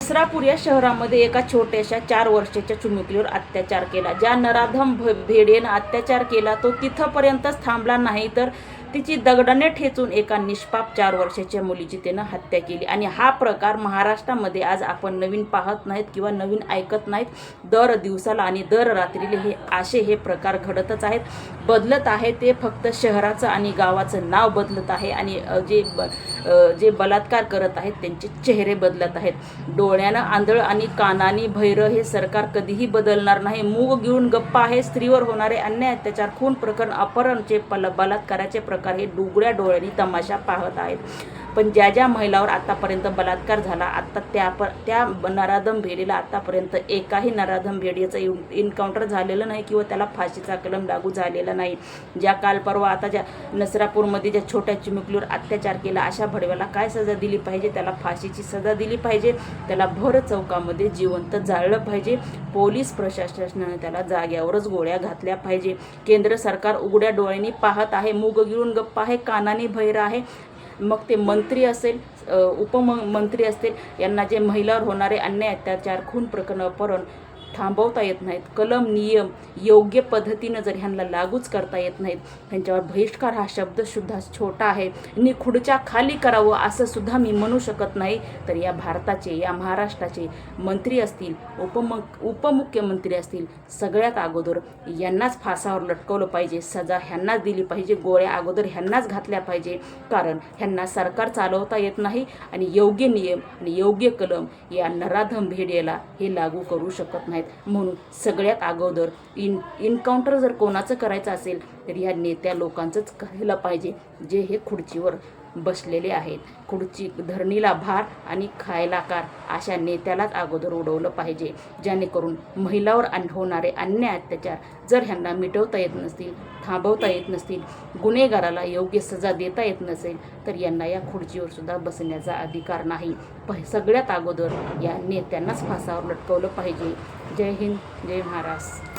नसरापूर या शहरामध्ये एका छोट्याशा 4 वर्षाच्या चिमुकलीवर अत्याचार केला. ज्या नराधम भेडेनं अत्याचार केला तो तिथंपर्यंतच थांबला नाही, तर तिची दगडाने ठेचून एका निष्पाप 4 वर्षाच्या मुलीची त्यानं हत्या केली. आणि हा प्रकार महाराष्ट्रामध्ये आज आपण नवीन पाहत नाहीत किंवा नवीन ऐकत नाहीत. दर दिवसाला आणि दर रात्रीला हे प्रकार घडतच आहेत, बदलत आहे. ते फक्त शहराचं आणि गावाचं नाव बदलत आहे आणि जे बलात्कार करत आहेत त्यांचे चेहरे बदलत आहेत. डोळ्यानं आंधळ आणि कानानी भैरं हे सरकार कधीही बदलणार नाही. मूग घेऊन गप्पा आहे. स्त्रीवर होणारे अन्याय, अत्याचार, खून प्रकरण, अपहरणचे, बलात्काराचे प्रकार हे डोगळ्या डोळ्यांनी तमाशा पाहत आहेत. पण ज्या महिलावर आतापर्यंत बलात्कार झाला, आता त्या नराधम भेडीला आतापर्यंत एकाही नराधम भेडीचं एन्काउंटर झालेलं नाही किंवा त्याला फाशीचा कलम लागू झालेला नाही. ज्या काल परवा आता ज्या नसरापूरमध्ये ज्या छोट्या चिमुकलीवर अत्याचार केला, अशा भडव्याला काय सजा दिली पाहिजे? त्याला फाशीची सजा दिली पाहिजे. त्याला भर चौकामध्ये जिवंत जाळलं पाहिजे. पोलीस प्रशासनाने त्याला जाग्यावरच गोळ्या घातल्या पाहिजे. केंद्र सरकार उघड्या डोळ्यांनी पाहत आहे, मूग गिळून गप्पा आहे, कानाने भैर आहे. मग ते मंत्री असेल, उपमंत्री असतील, यांना जे महिलावर होणारे अन्याय, अत्याचार, खून प्रकरण, अपहरण थांबवता येत नाहीत. कलम नियम योग्य पद्धतीनं जर ह्यांना लागूच करता येत नाहीत, त्यांच्यावर बहिष्कार हा शब्द सुद्धा छोटा आहे. नि खुर्च्या खाली करावं असं सुद्धा मी म्हणू शकत नाही. तर या भारताचे, या महाराष्ट्राचे मंत्री असतील, उपमुख्यमंत्री असतील, सगळ्यात अगोदर यांनाच फासावर लटकवलं पाहिजे. सजा ह्यांनाच दिली पाहिजे. गोळ्या अगोदर ह्यांनाच घातल्या पाहिजे. कारण ह्यांना सरकार चालवता येत नाही आणि योग्य नियम आणि योग्य कलम या नराधम भेडेला हे लागू करू शकत नाहीत. म्हणून सगळ्यात अगोदर एन्काउंटर जर कोणाचं करायचं असेल तर ह्या नेत्या लोकांचंच करायला पाहिजे, जे हे खुर्चीवर बसलेले आहेत. खुर्ची धरणीला भार आणि खायला कार अशा नेत्यालाच अगोदर उडवलं पाहिजे, जेणेकरून महिलावर होणारे अन्याय, अत्याचार जर ह्यांना मिटवता येत नसतील, थांबवता येत नसतील, गुन्हेगाराला योग्य सजा देता येत नसेल, तर यांना या खुर्चीवर सुद्धा बसण्याचा अधिकार नाही. सगळ्यात अगोदर या नेत्यांनाच फासावर लटकवलं पाहिजे. जय हिंद, जय महाराष्ट्र.